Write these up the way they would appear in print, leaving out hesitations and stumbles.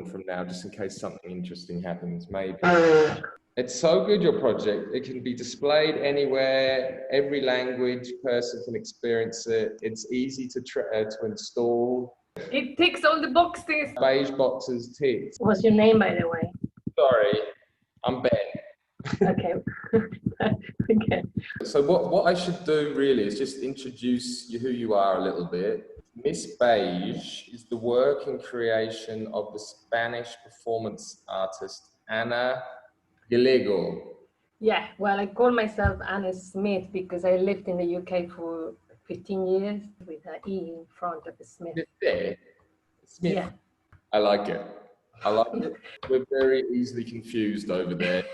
on from now, just in case something interesting happens, maybe. It's so good, your project. It can be displayed anywhere, every language person can experience it. It's easy to install. It ticks all the boxes. Beige boxes ticked. What's your name, by the way? Sorry, I'm Ben. Okay. Okay. So what I should do really is just introduce who you are a little bit. Miss Beige is the work and creation of the Spanish performance artist Ana Gallego. Yeah, well, I call myself Anna Smith because I lived in the UK for 15 years with an E in front of the Smith. Smith. Yeah. I like it. I like it. We're very easily confused over there.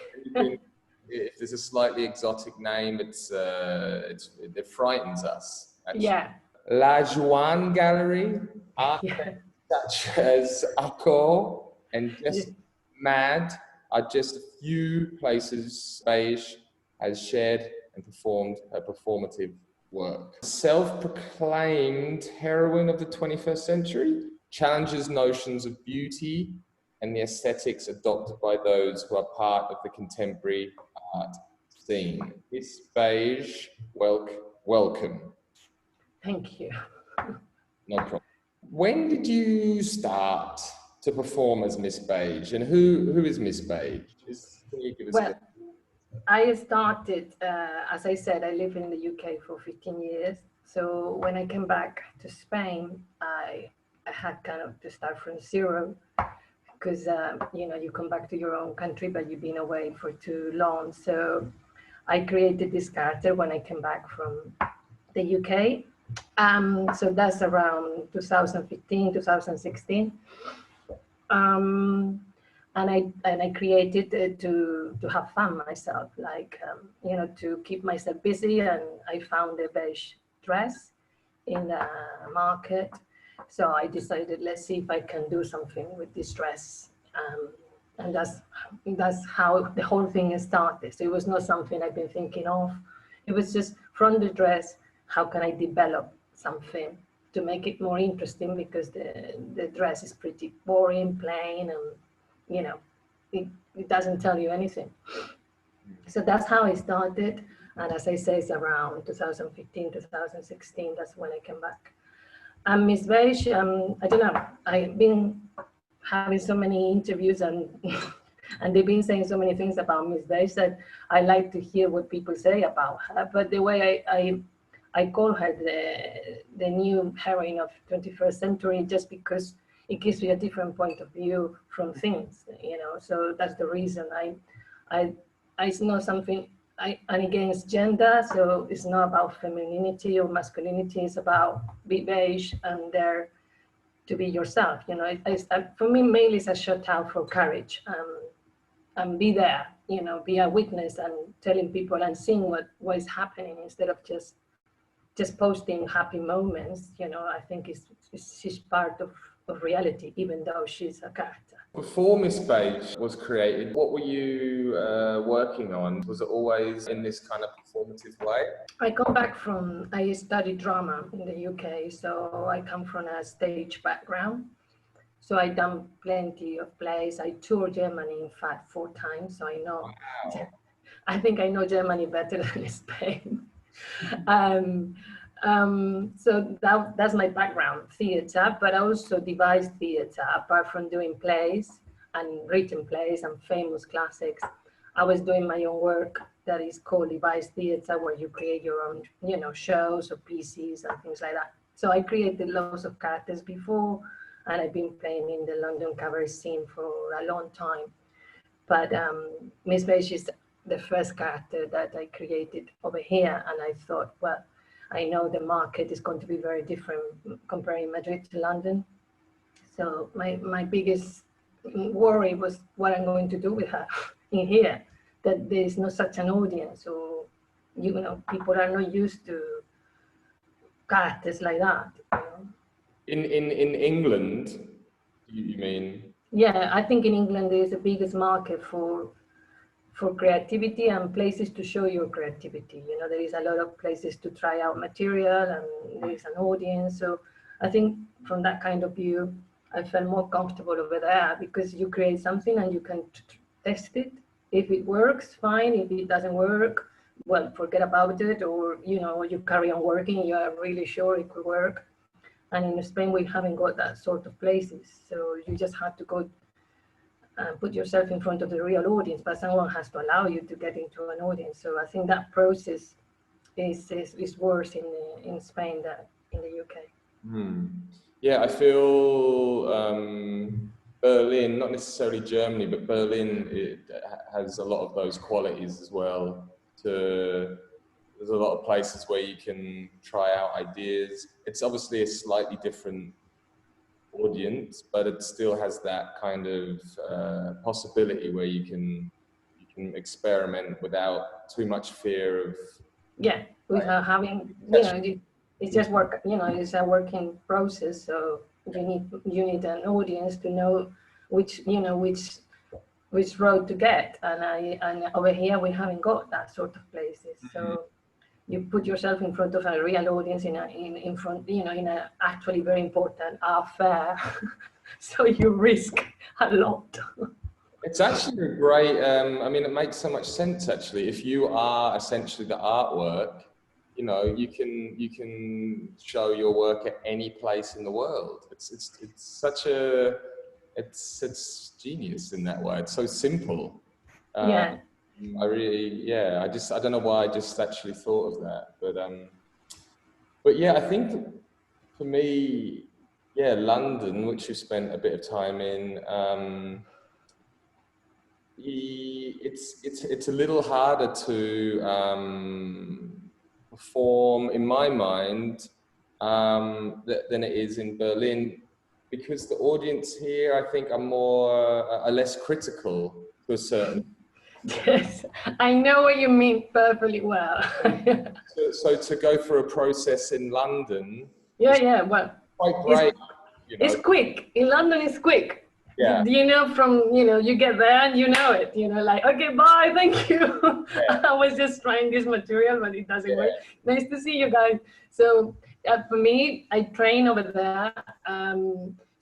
If there's a slightly exotic name, it frightens us. Actually. Yeah. La Juan Gallery, artists such as Akko and Just Mad are just a few places Beige has shared and performed her performative work. Self-proclaimed heroine of the 21st century, challenges notions of beauty and the aesthetics adopted by those who are part of the contemporary art scene. Miss Beige, welcome. Thank you. No problem. When did you start to perform as Miss Beige, and who is Miss Beige? Can you give us I started, as I said, I live in the UK for 15 years. So when I came back to Spain, I had kind of to start from zero because, you come back to your own country, but you've been away for too long. So I created this character when I came back from the UK. So that's around 2015, 2016. And I created it to have fun myself, like, to keep myself busy. And I found a beige dress in the market. So I decided, let's see if I can do something with this dress. And that's how the whole thing started. So it was not something I've been thinking of. It was just from the dress, how can I develop something to make it more interesting, because the dress is pretty boring, plain, and it doesn't tell you anything. So that's how I started. And as I say, it's around 2015, 2016, that's when I came back. And Miss Beige, I don't know, I've been having so many interviews and and they've been saying so many things about Miss Beige that I like to hear what people say about her. But the way I call her the new heroine of 21st century, just because it gives you a different point of view from things, so that's the reason. I know something, I'm against gender, so it's not about femininity or masculinity, it's about be beige and dare to be yourself. For me, mainly it's a shout out for courage, and be there, be a witness and telling people and seeing what is happening instead of just posting happy moments. I think she's part of reality, even though she's a character. Before Miss Beige was created, what were you working on? Was it always in this kind of performative way? I studied drama in the UK, so I come from a stage background. So I done plenty of plays. I toured Germany, in fact, 4 times. So I know, wow. I think I know Germany better than Spain. So that's my background, theatre, but I also devised theatre. Apart from doing plays and written plays and famous classics, I was doing my own work that is called devised theatre, where you create your own, shows or pieces and things like that. So I created lots of characters before, and I've been playing in the London cabaret scene for a long time. But Miss Beige is the first character that I created over here, and I thought, well, I know the market is going to be very different comparing Madrid to London. So my biggest worry was what I'm going to do with her in here, that there is no such an audience, or, people are not used to characters like that. In England, you mean? Yeah, I think in England there is the biggest market for creativity and places to show your creativity. There is a lot of places to try out material, and there is an audience. So I think from that kind of view, I felt more comfortable over there because you create something and you can test it. If it works, fine. If it doesn't work, well, forget about it, or you carry on working. You are really sure it could work. And in Spain, we haven't got that sort of places, so you just have to go and put yourself in front of the real audience. But someone has to allow you to get into an audience. So I think that process is worse in Spain than in the UK. Yeah, I feel Berlin, not necessarily Germany, but Berlin, it has a lot of those qualities as well. There's a lot of places where you can try out ideas. It's obviously a slightly different audience, but it still has that kind of possibility where you can experiment without too much fear of. Yeah, without having, it's just work. It's a working process. So you need an audience to know which road to get. And over here we haven't got that sort of places. So you put yourself in front of a real audience in a actually very important affair. So you risk a lot. It's actually a great, I mean, it makes so much sense actually. If you are essentially the artwork, you can show your work at any place in the world. It's such a, it's genius in that way. It's so simple. Yeah. I don't know why I just actually thought of that, but yeah, I think for me, yeah, London, which you spent a bit of time in, it's a little harder to perform in my mind than it is in Berlin, because the audience here, I think, are less critical to a certain. Yes, I know what you mean perfectly well. So to go through a process in London, well, quite great. It's quick. In London, it's quick. Yeah. You get there and you know it. Like, okay, bye, thank you. Yeah. I was just trying this material, but it doesn't work. Nice to see you guys. So for me, I train over there.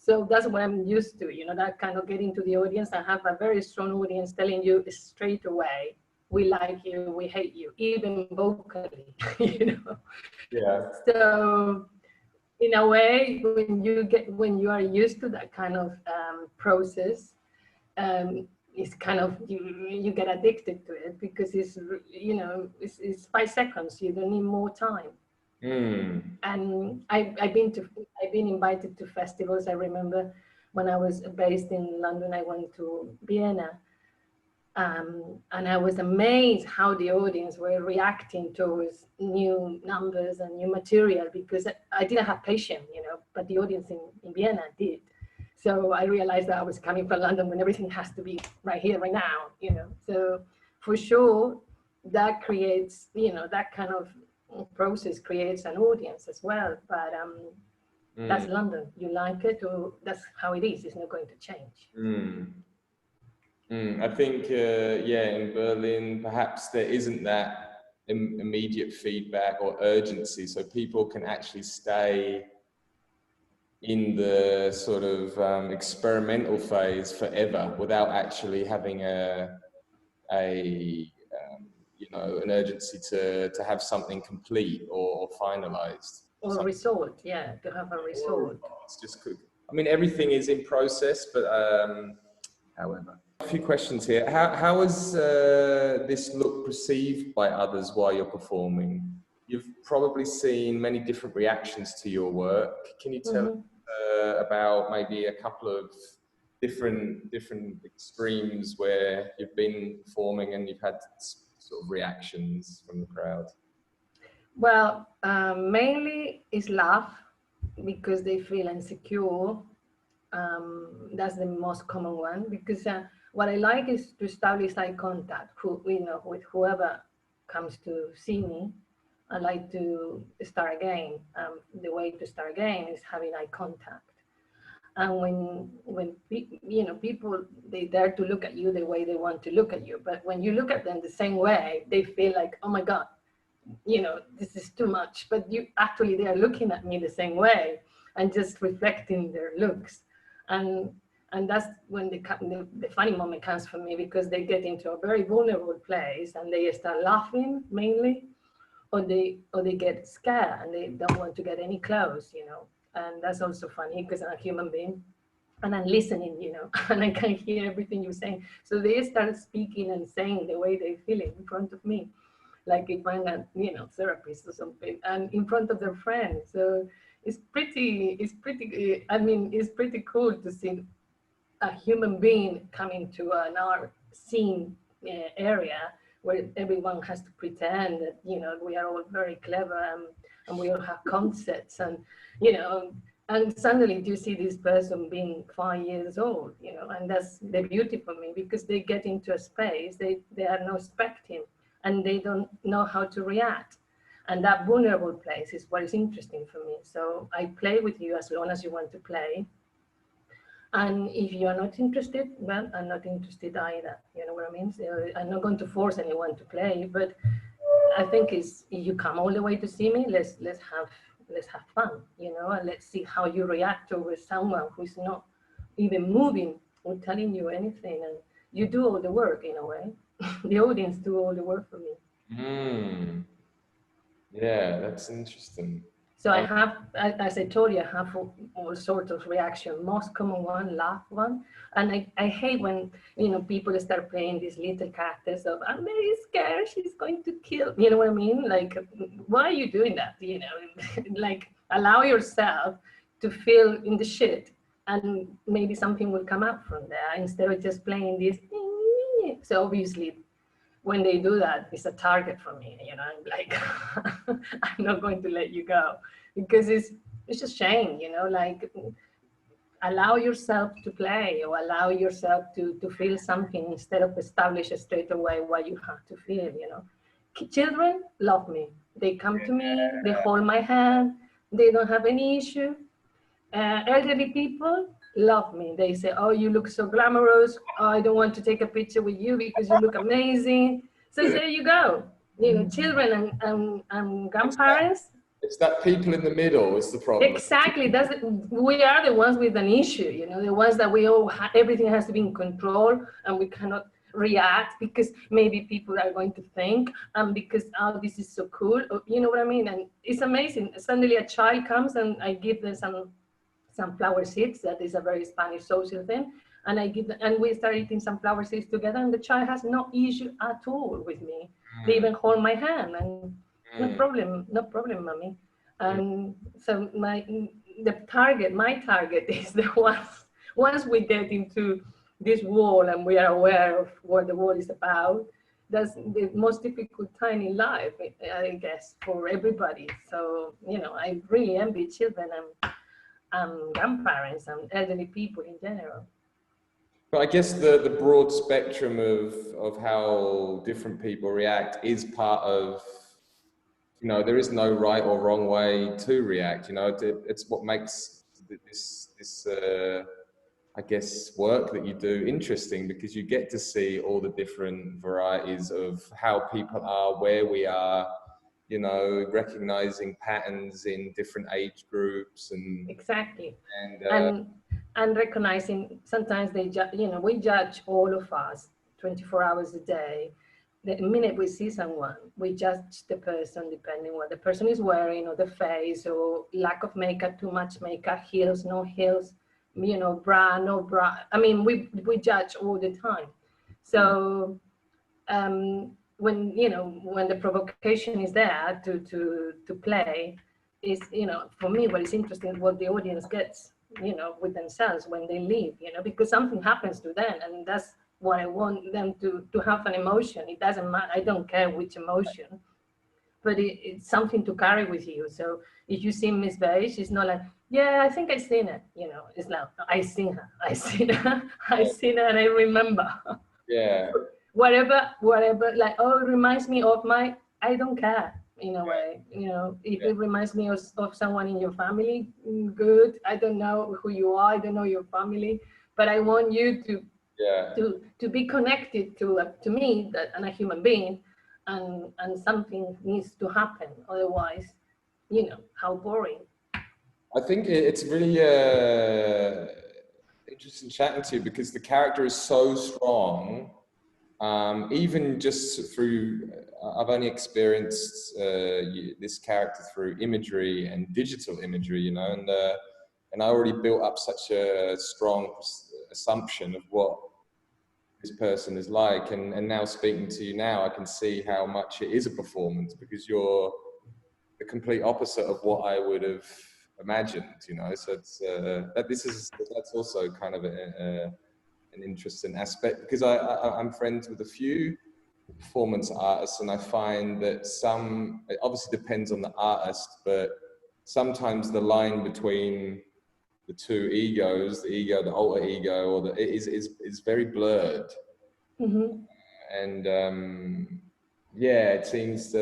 So that's what I'm used to, that kind of getting to the audience and have a very strong audience telling you straight away, we like you, we hate you, even vocally, Yeah. So in a way, when you are used to that kind of process, it's kind of, you get addicted to it because it's 5 seconds. You don't need more time. And I've been invited to festivals. I remember when I was based in London, I went to Vienna, and I was amazed how the audience were reacting towards new numbers and new material, because I didn't have patience, but the audience in Vienna did. So I realized that I was coming from London when everything has to be right here, right now, So for sure, that creates, that kind of process creates an audience as well. But that's London. You like it, or that's how it is. It's not going to change. I think, in Berlin, perhaps there isn't that immediate feedback or urgency, so people can actually stay in the sort of experimental phase forever without actually having an urgency to have something complete or finalized. Or result, to have a result. It's just good. I mean, everything is in process, but however. A few questions here. How is this look perceived by others while you're performing? You've probably seen many different reactions to your work. Can you tell about maybe a couple of different extremes where you've been performing and you've had sort of reactions from the crowd? Well, mainly it's laugh because they feel insecure. That's the most common one, because what I like is to establish eye contact with whoever comes to see me. I like to start again. The way to start again is having eye contact. And when people, they dare to look at you the way they want to look at you, but when you look at them the same way, they feel like, oh my God, this is too much. But they are looking at me the same way and just reflecting their looks. And that's when the funny moment comes for me, because they get into a very vulnerable place and they start laughing mainly, or they get scared and they don't want to get any close, you know. And that's also funny because I'm a human being and I'm listening, you know, and I can hear everything you're saying. So they start speaking and saying the way they feel it in front of me, like if I'm a, you know, therapist or something, and in front of their friends. So it's pretty, I mean, it's pretty cool to see a human being coming to an art scene area where everyone has to pretend that, you know, we are all very clever, and we all have concepts, and, you know, and suddenly you see this person being 5 years old, you know. And that's the beauty for me, because they get into a space they are not expecting, and they don't know how to react. And that vulnerable place is what is interesting for me. So I play with you as long as you want to play. And if you're not interested, well, I'm not interested either. You know what I mean? So I'm not going to force anyone to play, but I think is if you come all the way to see me, let's have fun, you know, and let's see how you react over someone who's not even moving or telling you anything, and you do all the work in a way. The audience do all the work for me. Mm. Yeah, that's interesting. So I have, as I told you, I have all sorts of reaction. Most common one, laugh one. And I hate when, you know, people start playing these little characters of, I'm very scared, she's going to kill. You know what I mean? Like, why are you doing that? You know, like, allow yourself to feel in the shit, and maybe something will come up from there instead of just playing this. So obviously, when they do that, it's a target for me. You know, I'm like, I'm not going to let you go, because it's a shame. You know, like, allow yourself to play, or allow yourself to feel something instead of establish straight away what you have to feel. You know, children love me. They come to me. They hold my hand. They don't have any issue. Elderly people love me. They say, "Oh, you look so glamorous. Oh, I don't want to take a picture with you because you look amazing." So there you go. You know, children and grandparents. It's that people in the middle is the problem. Exactly. We are the ones with an issue. You know, the ones that we all everything has to be in control, and we cannot react because maybe people are going to think, and because, oh, this is so cool. You know what I mean? And it's amazing. Suddenly a child comes and I give them some flower seeds. That is a very Spanish social thing. And I give them, and we start eating some flower seeds together, and the child has no issue at all with me. They even hold my hand, and no problem, mommy. And so my target is the once we get into this wall and we are aware of what the wall is about, that's the most difficult time in life, I guess, for everybody. So, you know, I really envy children and grandparents and elderly people in general. But I guess the broad spectrum of how different people react is part of, you know, there is no right or wrong way to react. You know, it's what makes this I guess work that you do interesting, because you get to see all the different varieties of how people are, where we are, you know, recognizing patterns in different age groups and Exactly. and And recognizing sometimes you know, we judge all of us 24 hours a day. The minute we see someone, we judge the person depending what the person is wearing, or the face, or lack of makeup, too much makeup, heels, no heels, you know, bra, no bra. I mean, we judge all the time. So when, you know, when the provocation is there to play, is, you know, for me, what is interesting is what the audience gets, you know, with themselves when they leave, you know, because something happens to them, and that's what I want them to have an emotion. It doesn't matter. I don't care which emotion, but it's something to carry with you. So if you see Miss Beige, it's not like, yeah, I think I've seen it. You know, it's like, I seen her, I seen her, I seen her, and I remember. yeah. whatever, like, oh, it reminds me of my, I don't care in a way, you know, if it reminds me of someone in your family, good. I don't know who you are, I don't know your family, but I want you to be connected to me, that I'm a human being, and something needs to happen, otherwise, you know, how boring. I think it's really interesting chatting to you because the character is so strong. Even just through, I've only experienced this character through imagery and digital imagery, you know, and I already built up such a strong assumption of what this person is like, and now speaking to you now, I can see how much it is a performance because you're the complete opposite of what I would have imagined, you know. So it's that's also kind of an interesting aspect because I'm friends with a few performance artists, and I find that some, it obviously depends on the artist, but sometimes the line between the two egos, the ego, the alter ego, or the is very blurred. Mm-hmm. And yeah, it seems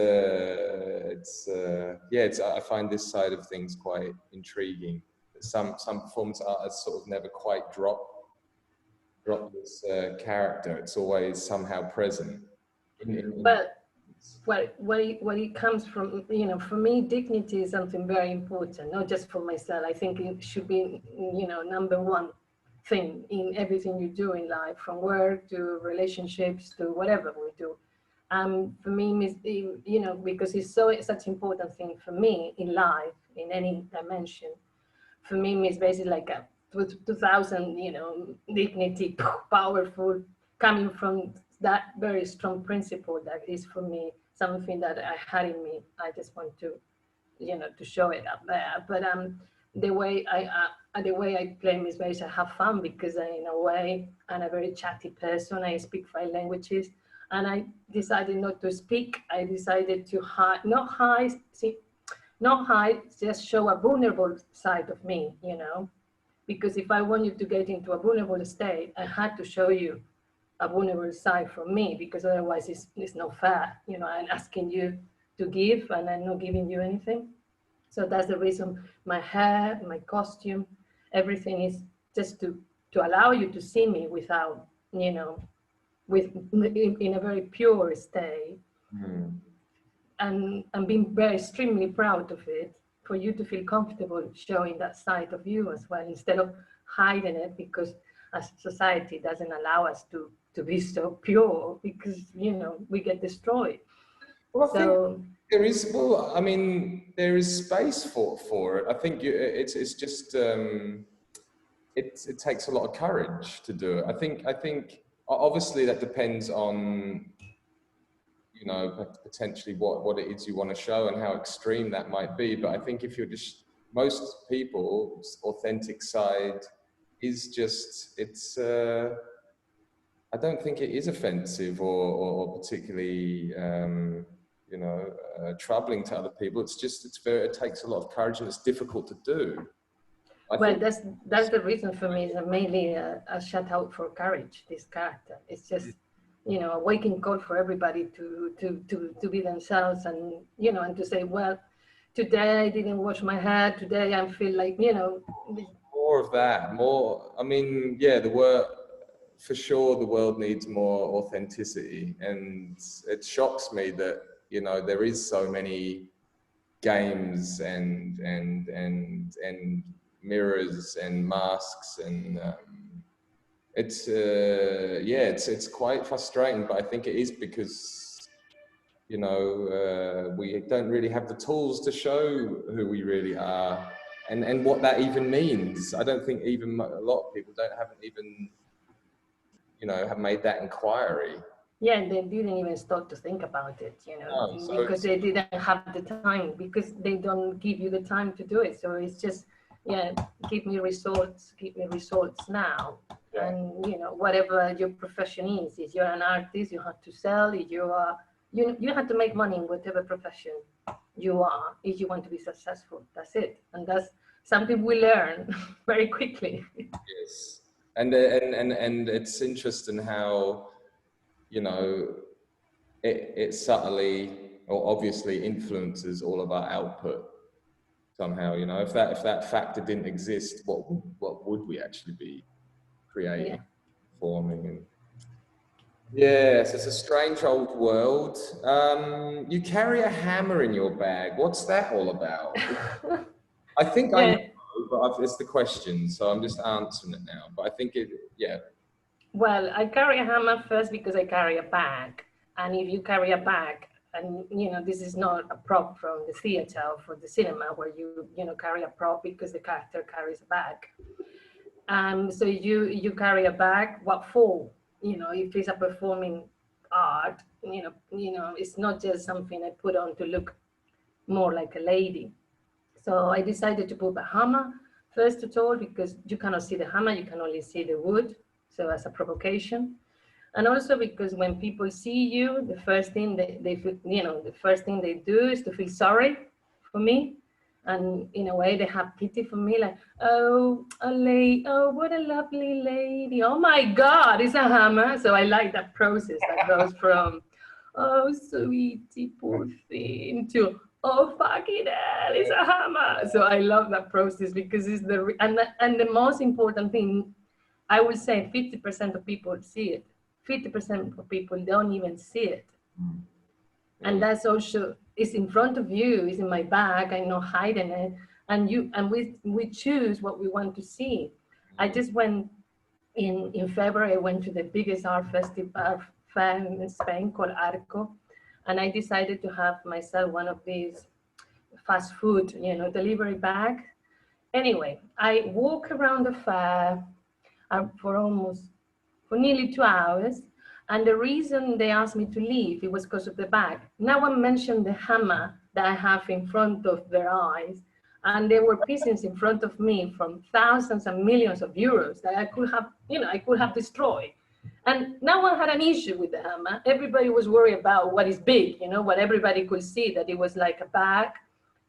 I find this side of things quite intriguing. Some performance artists sort of never quite drop this character. It's always somehow present. But where it comes from, you know, for me, dignity is something very important, not just for myself. I think it should be, you know, number one thing in everything you do in life, from work to relationships to whatever we do. For me, you know, because it's such an important thing for me in life, in any dimension. For me, it's basically like a 2000, you know, dignity, powerful, coming from that very strong principle that is for me something that I had in me. I just want to, you know, to show it up there. But the way I play Miss Beige, I have fun because in a way I'm a very chatty person. I speak 5 languages, and I decided not to speak. I decided to not hide, just show a vulnerable side of me, you know. Because if I want you to get into a vulnerable state, I had to show you a vulnerable side from me, because otherwise it's not fair. You know, I'm asking you to give and I'm not giving you anything. So that's the reason my hair, my costume, everything is just to allow you to see me without, you know, in a very pure state. Mm. And being very extremely proud of it, for you to feel comfortable showing that side of you as well, instead of hiding it, because as society doesn't allow us to be so pure, because, you know, we get destroyed. Well, I think So there is, well, I mean, there is space for it. I think it's just, it takes a lot of courage to do it. I think obviously that depends on, you know, potentially what it is you want to show and how extreme that might be. But I think if you're just, most people's authentic side is just, it's, I don't think it is offensive or particularly, you know, troubling to other people. It's just, it takes a lot of courage and it's difficult to do. I well, think that's the reason for me, is mainly a shout out for courage, this character. It's just, you know, a waking call for everybody to be themselves, and, you know, and to say, well, today I didn't wash my hair, today I feel like, you know. more of that, more, I mean, yeah, for sure the world needs more authenticity, and it shocks me that, you know, there is so many games and mirrors and masks, and it's yeah, it's quite frustrating, but I think it is because, you know, we don't really have the tools to show who we really are, and what that even means. I don't think even a lot of people haven't even, you know, have made that inquiry. Yeah, they didn't even start to think about it, you know, No, so because they didn't have the time, because they don't give you the time to do it. So it's just, yeah, give me results now. yeah. And, you know, whatever your profession is, if you're an artist, you have to sell. If you are, you have to make money in whatever profession you are, if you want to be successful. That's it. And that's something we learn very quickly. Yes, and it's interesting how, you know, it subtly or obviously influences all of our output somehow. You know, if that factor didn't exist, what would we actually be Yeah. creating, performing? And yes, it's a strange old world. You carry a hammer in your bag. What's that all about? I think I know, Yeah. but it's the question, so I'm just answering it now. But I think yeah. Well, I carry a hammer first because I carry a bag. And if you carry a bag, and this is not a prop from the theater or for the cinema where you carry a prop because the character carries a bag. So you carry a bag, what for? If it's a performing art, it's not just something I put on to look more like a lady. So I decided to put a hammer first of all because you cannot see the hammer, you can only see the wood. So as a provocation. And also because when people see you, the first thing the first thing they do is to feel sorry for me. And in a way, they have pity for me, like, oh, oh, what a lovely lady. Oh my God, it's a hammer. So I like that process that goes from, oh, sweetie, poor thing, to, oh, fucking hell, it's a hammer. So I love that process because it's and the most important thing, I would say 50% of people see it. 50% of people don't even see it. And that's also, it's in front of you, it's in my bag, I'm not hiding it. And we choose what we want to see. I just went in February, I went to the biggest art festival fair in Spain called Arco. And I decided to have myself one of these fast food, delivery bag. Anyway, I walk around the fair for nearly 2 hours. And the reason they asked me to leave, it was because of the bag. No one mentioned the hammer that I have in front of their eyes. And there were pieces in front of me from thousands and millions of euros that I could have destroyed. And no one had an issue with the hammer. Everybody was worried about what is big, what everybody could see, that it was like a bag,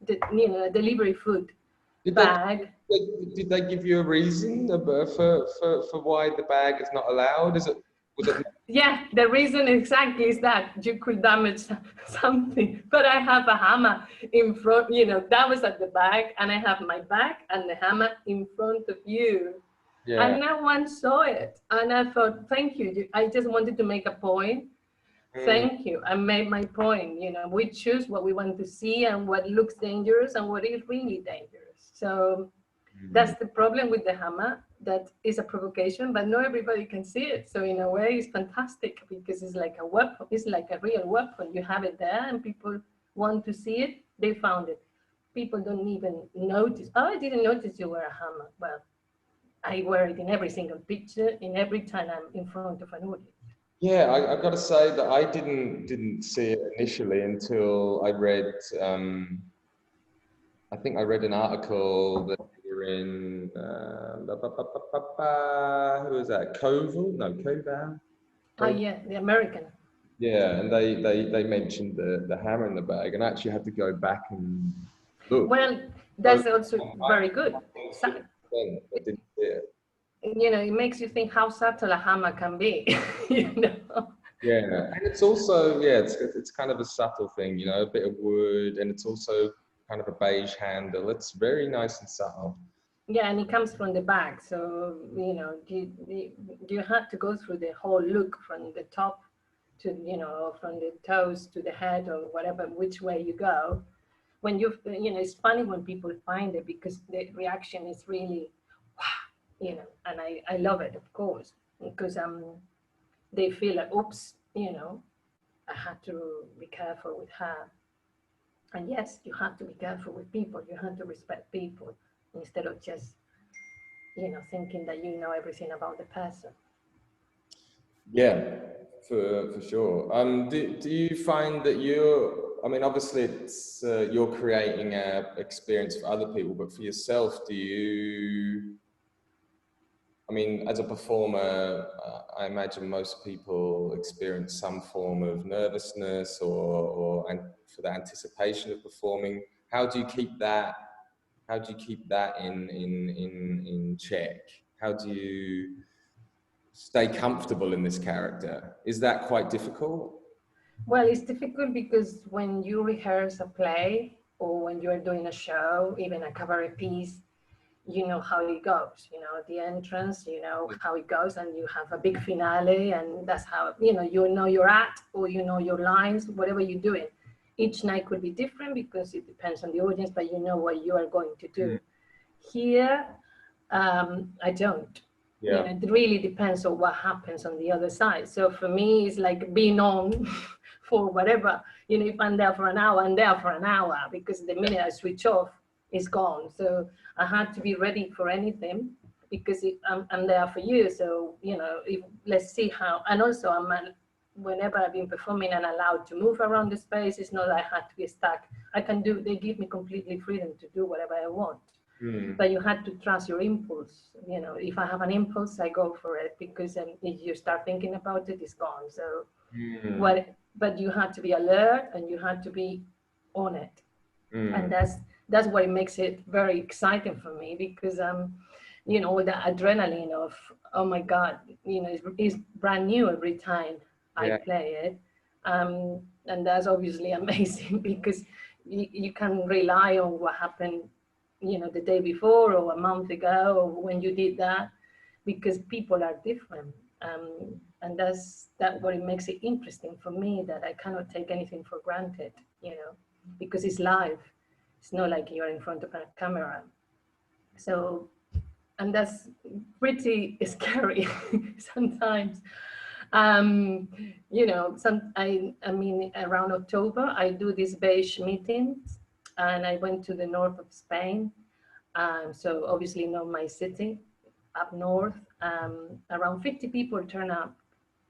a delivery food bag. Did they give you a reason for why the bag is not allowed? Was it? Yeah, the reason exactly is that you could damage something. But I have a hammer in front, that was at the back, and I have my back and the hammer in front of you. Yeah. And no one saw it. And I thought, thank you. I just wanted to make a point. Thank you. I made my point. We choose what we want to see and what looks dangerous and what is really dangerous. So that's the problem with the hammer, that is a provocation, but not everybody can see it. So in a way, it's fantastic because it's like a weapon. It's like a real weapon. You have it there and people want to see it. They found it. People don't even notice. Oh, I didn't notice you wear a hammer. Well, I wear it in every single picture, in every time I'm in front of an audience. Yeah, I've got to say that I didn't see it initially until I read, I think I read an article that you're in, who was that? Koval? No, Koval? Oh yeah, the American. Yeah, and they mentioned the hammer in the bag, and I actually had to go back and look. Well, that's also very good. I didn't see it. It makes you think how subtle a hammer can be. Yeah, and it's also it's kind of a subtle thing, a bit of wood, and it's also kind of a beige handle. It's very nice and subtle. Yeah, and it comes from the back, so you have to go through the whole look from the top to from the toes to the head or whatever, which way you go. When it's funny when people find it because the reaction is really wow, and I love it, of course, because they feel like, oops, I had to be careful with her. And yes, you have to be careful with people. You have to respect people instead of just, thinking that you know everything about the person. Yeah, for sure. Do you find that obviously it's you're creating an experience for other people, but for yourself, as a performer, I imagine most people experience some form of nervousness or for the anticipation of performing. How do you keep that? How do you keep that in check? How do you stay comfortable in this character? Is that quite difficult? Well, it's difficult because when you rehearse a play or when you're doing a show, even a cabaret piece, you know how it goes, the entrance, how it goes, and you have a big finale, and that's how, you know your act or your lines, whatever you're doing. Each night could be different because it depends on the audience, but you know what you are going to do. Here, I don't. You Yeah. know, it really depends on what happens on the other side. So for me, it's like being on for whatever. You know, if I'm there for an hour, I'm there for an hour, because the minute I switch off, it's gone. So I had to be ready for anything, because I'm there for you. So, you know, let's see how. And also, whenever I've been performing and allowed to move around the space, it's not that I had to be stuck. They give me completely freedom to do whatever I want. But you had to trust your impulse. You know, if I have an impulse, I go for it, because if you start thinking about it, it's gone. So but you had to be alert, and you had to be on it. And that's what makes it very exciting for me, because you know, the adrenaline of, oh my God, you know, it's brand new every time I play it. And that's obviously amazing, because you can rely on what happened, you know, the day before or a month ago, or when you did that, because people are different. And that's what it makes it interesting for me, that I cannot take anything for granted, you know, because it's live. It's not like you're in front of a camera. So, and that's pretty scary sometimes. You know, I mean, around October, I do these beige meetings, and I went to the north of Spain. So obviously not my city, up north. Around 50 people turn up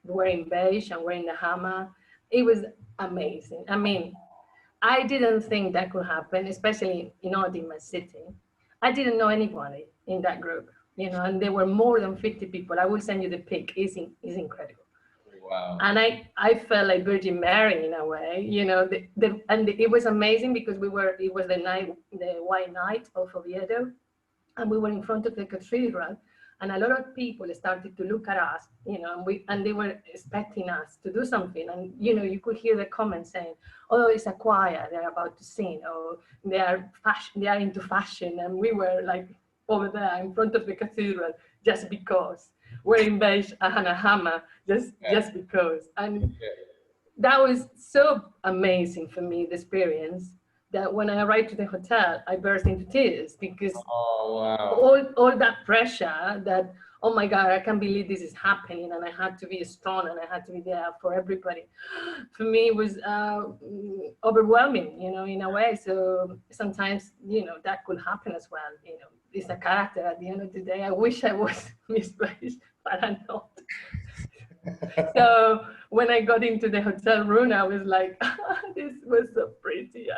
wearing beige and wearing the hammer. It was amazing. I mean, I didn't think that could happen, especially not in my city. I didn't know anybody in that group, you know, and there were more than 50 people. I will send you the pic. It's incredible. Wow. And I felt like Virgin Mary in a way, you know, and it was amazing, because it was the white night of Oviedo, and we were in front of the cathedral, and a lot of people started to look at us, you know, and they were expecting us to do something. And, you know, you could hear the comments saying, oh, it's a choir, they're about to sing, or they are into fashion. And we were like over there in front of the cathedral, just because, wearing beige and a hammer, just because. And that was so amazing for me, the experience, that when I arrived to the hotel, I burst into tears, because Oh, wow. all that pressure, that, oh my God, I can't believe this is happening, and I had to be strong, and I had to be there for everybody. For me, it was overwhelming, you know, in a way. So sometimes, you know, that could happen as well. You know, it's a character at the end of the day. I wish I was Miss Beige, but I'm not. So when I got into the hotel room, I was like, this was so pretty.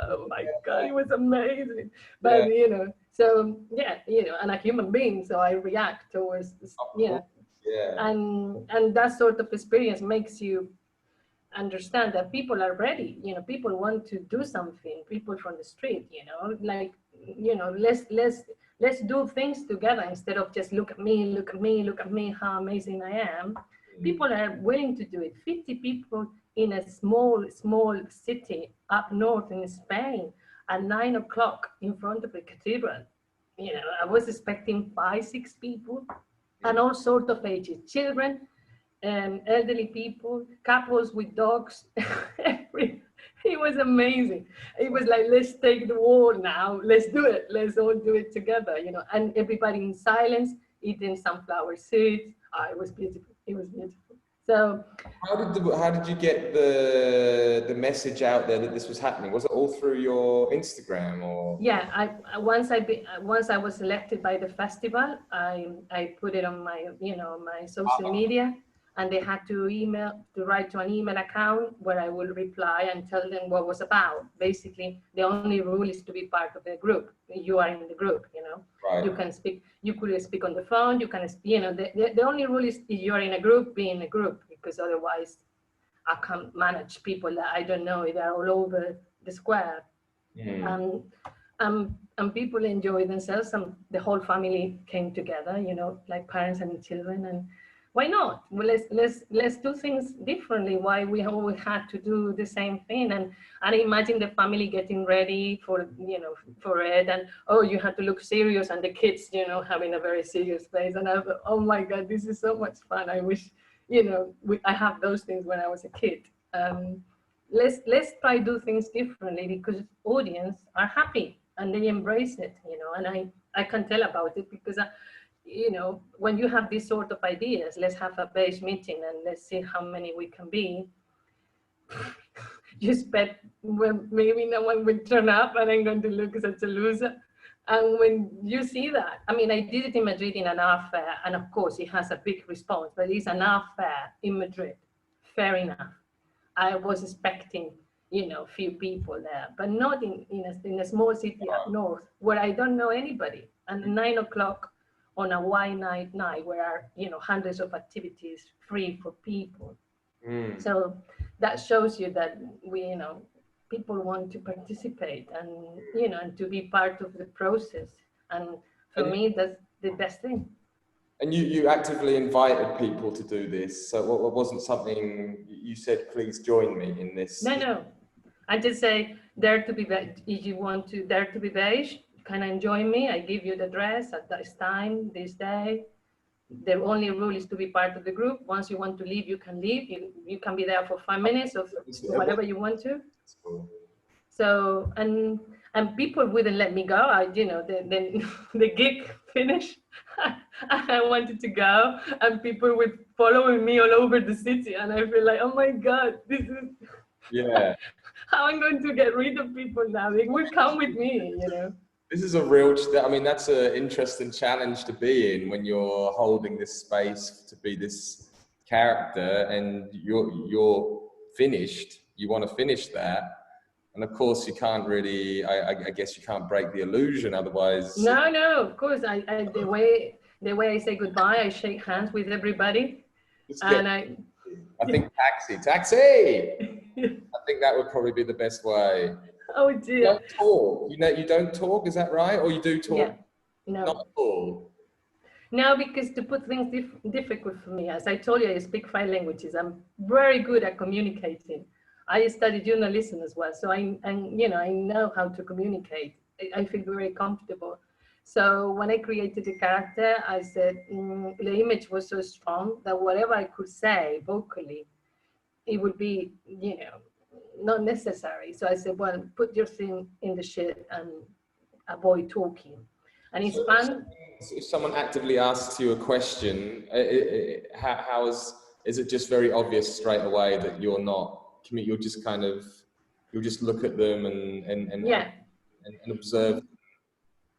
Oh my God, it was amazing. But, you know, so yeah, you know, and a human being, so I react towards, you know, and that sort of experience makes you understand that people are ready. You know, people want to do something. People from the street, you know, like, you know, let's do things together, instead of just look at me, look at me, look at me, how amazing I am. People are willing to do it. 50 people in a small city up north in Spain at 9 o'clock in front of the cathedral. You know, I was expecting 5, 6 people, and all sorts of ages, children, elderly people, couples with dogs. It was amazing. It was like, let's take the wall now. Let's do it. Let's all do it together, you know. And everybody in silence, eating sunflower seeds. Oh, it was beautiful. It was beautiful. So How did you get the message out there that this was happening? Was it all through your Instagram, or? yeah, once I was selected by the festival, I put it on my, you know, my social media, and they had to write to an email account where I will reply and tell them what it was about. Basically, the only rule is to be part of the group. You are in the group, you know. Right. You can speak. You could speak on the phone. You can, you know. The only rule is, if you are in a group, be in a group, because otherwise, I can't manage people that I don't know. They're all over the square. And people enjoy themselves, and the whole family came together, you know, like parents and children. And why not? Well, let's do things differently. Why we always had to do the same thing? And imagine the family getting ready for, you know, for it, and oh, you had to look serious, and the kids, you know, having a very serious face. And I thought, oh my God, this is so much fun. I wish, you know, I have those things when I was a kid. Let's try do things differently, because audience are happy. and they embrace it, and I can tell about it because when you have these sort of ideas, let's have a beige meeting and let's see how many we can be. You expect, well, maybe no one will turn up and I'm going to look such a loser. And when you see that, I mean, I did it in Madrid in an art fair, and of course it has a big response, but it's an art fair in Madrid. Fair enough. I was expecting, few people there, but not in a small city up north where I don't know anybody. And 9 o'clock on a white night where are, hundreds of activities free for people. So that shows you that people want to participate and to be part of the process. And for me, that's the best thing. And you actively invited people to do this, so it wasn't something you said, please join me in this? No. I just say, dare to be beige. If you want to dare to be beige, can I join me? I give you the dress at this time, this day. The only rule is to be part of the group. Once you want to leave, you can leave. You can be there for 5 minutes or whatever you want to. So, and people wouldn't let me go. Then the gig finished. I wanted to go, and people were following me all over the city. And I feel like, oh my God, this is how I'm going to get rid of people now. They will come with me, This is that's an interesting challenge to be in when you're holding this space to be this character and you're finished. You want to finish that. And of course you can't really, I guess you can't break the illusion otherwise. No, of course. The way I say goodbye, I shake hands with everybody. I think taxi! I think that would probably be the best way. Oh dear. You don't talk. You don't talk, is that right? Or you do talk? Yeah. No. Not at all. No, because to put things difficult for me, as I told you, I speak 5 languages. I'm very good at communicating. I studied journalism as well, so I know how to communicate. I feel very comfortable. So when I created the character, I said the image was so strong that whatever I could say vocally, it would be, not necessary. So I said, well, put your thing in the shit and avoid talking. And it's fun. If someone actively asks you a question, is it just very obvious straight away that you're not, you'll just look at them and observe?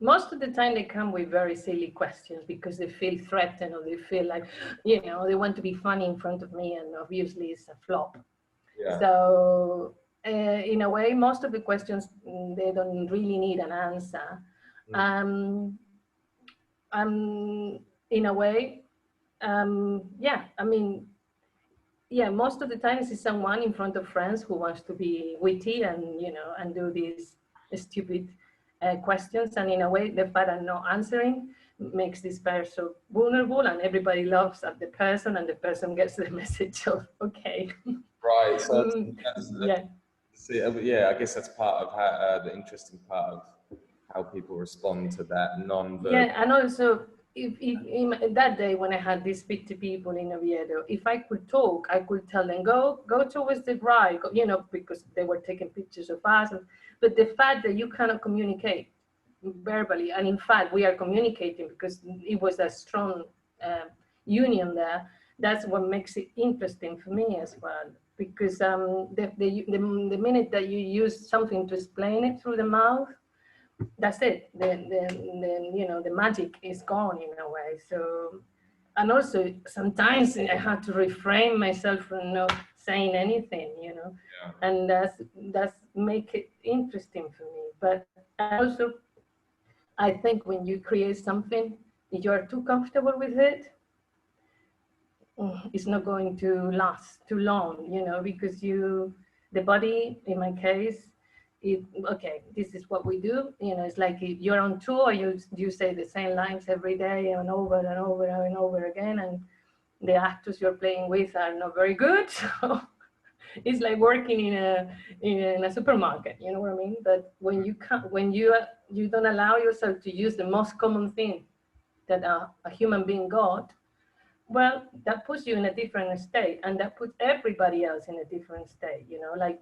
Most of the time they come with very silly questions because they feel threatened or they feel like, they want to be funny in front of me, and obviously it's a flop. Yeah. So in a way, most of the questions, they don't really need an answer. In a way, most of the time it's someone in front of friends who wants to be witty and, and do these stupid questions. And in a way, the fact I'm not answering makes this person vulnerable, and everybody laughs at the person, and the person gets the message of, okay. Right, so I guess that's part of how, the interesting part of how people respond to that non-verbal. Yeah, and also, if in that day when I had these 50 people in Oviedo, if I could talk, I could tell them, go towards the right, because they were taking pictures of us. But the fact that you cannot communicate verbally, and in fact we are communicating because it was a strong union there, that's what makes it interesting for me as well. Because the minute that you use something to explain it through the mouth, that's it. The magic is gone in a way. So, and also sometimes I have to refrain myself from not saying anything, and that's make it interesting for me. But also, I think when you create something, if you are too comfortable with it, it's not going to last too long, because the body, in my case, okay, this is what we do. It's like you're on tour, you say the same lines every day and over and over and over again, and the actors you're playing with are not very good. So it's like working in a supermarket, you know what I mean? But when you don't allow yourself to use the most common thing that a human being got, well, that puts you in a different state, and that puts everybody else in a different state, like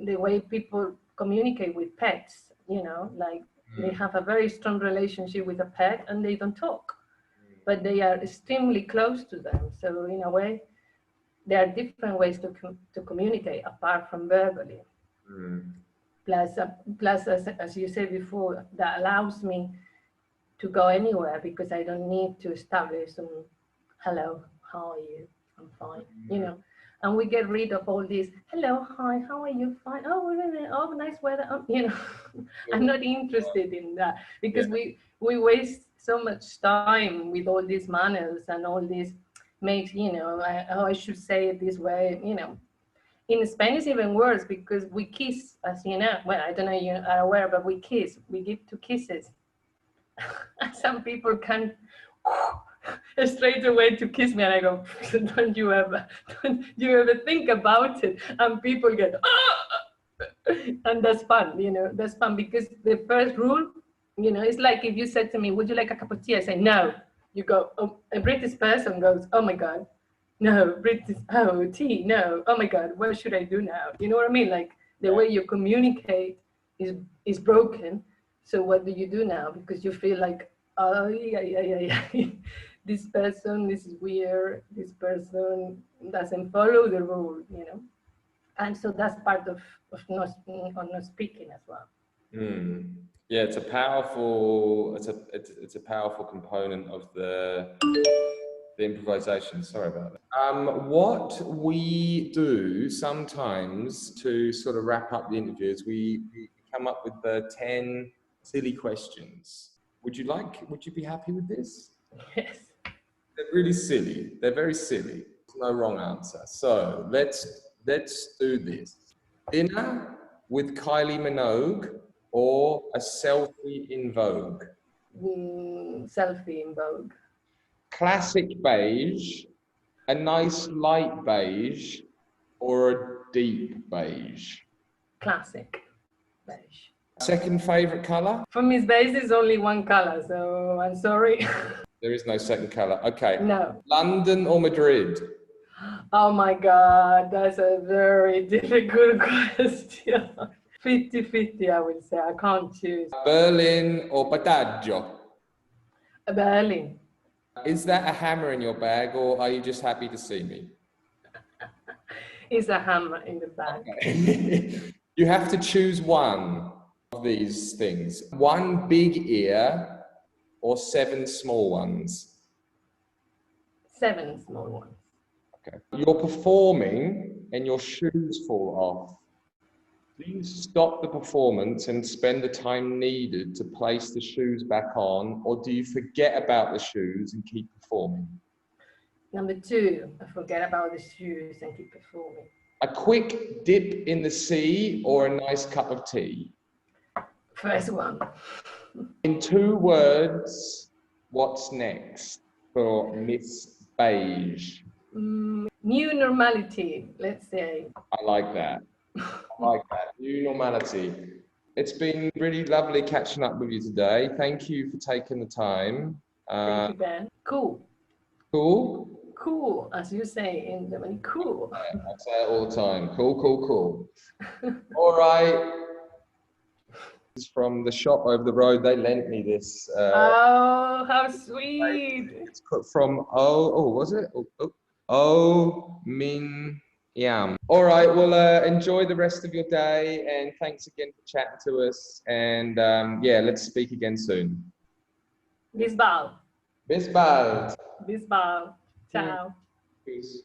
the way people communicate with pets, like They have a very strong relationship with a pet and they don't talk, but they are extremely close to them. So in a way, there are different ways to communicate apart from verbally. Plus as you said before, that allows me to go anywhere because I don't need to establish some hello, how are you? I'm fine, And we get rid of all this hello, hi, how are you? Fine. Oh, really? Oh, nice weather. I'm not interested in that because we waste so much time with all these manners and all this makes I should say it this way. In Spain it's even worse because we kiss, as you know. Well, I don't know if you are aware, but we kiss. We give two kisses. Some people can straight away to kiss me, and I go, don't you ever think about it? And people get, and that's fun, that's fun because the first rule, it's like if you said to me, would you like a cup of tea? I say, no. You go, oh, a British person goes, oh my God, no, British, oh, tea, no, oh my God, what should I do now? You know what I mean? Like the way you communicate is broken. So what do you do now? Because you feel like, oh, yeah. This person, this is weird. This person doesn't follow the rule, And so that's part of not speaking as well. Yeah, it's a powerful component of the improvisation. Sorry about that. What we do sometimes to sort of wrap up the interview is we come up with 10 silly questions. Would you be happy with this? Yes. They're really silly. They're very silly. There's no wrong answer. So let's do this. Dinner with Kylie Minogue or a selfie in Vogue? Selfie in Vogue. Classic beige, a nice light beige, or a deep beige? Classic beige. Second favorite color? For me, beige is only one color, so I'm sorry. There is no second color. Okay. No. London or Madrid? Oh my God, that's a very difficult question. 50-50, I would say. I can't choose. Berlin or Badajoz? Berlin. Is that a hammer in your bag, or are you just happy to see me? It's a hammer in the bag. Okay. You have to choose one of these things. One big ear or 7 small ones? 7 small ones. Okay. You're performing and your shoes fall off. Do you stop the performance and spend the time needed to place the shoes back on, or do you forget about the shoes and keep performing? Number 2, I forget about the shoes and keep performing. A quick dip in the sea or a nice cup of tea? First one. In 2 words, what's next for Miss Beige? New normality, let's say. I like that. New normality. It's been really lovely catching up with you today. Thank you for taking the time. Thank you, Ben. Cool. Cool? Cool, as you say in Germany, cool. I say it all the time. Cool. All right. This is from the shop over the road. They lent me this. Oh, how sweet. It's from, was it? Oh Min Yam. All right, well, enjoy the rest of your day, and thanks again for chatting to us. And let's speak again soon. Bis bald. Bis bald. Bis bald. Ciao. Peace.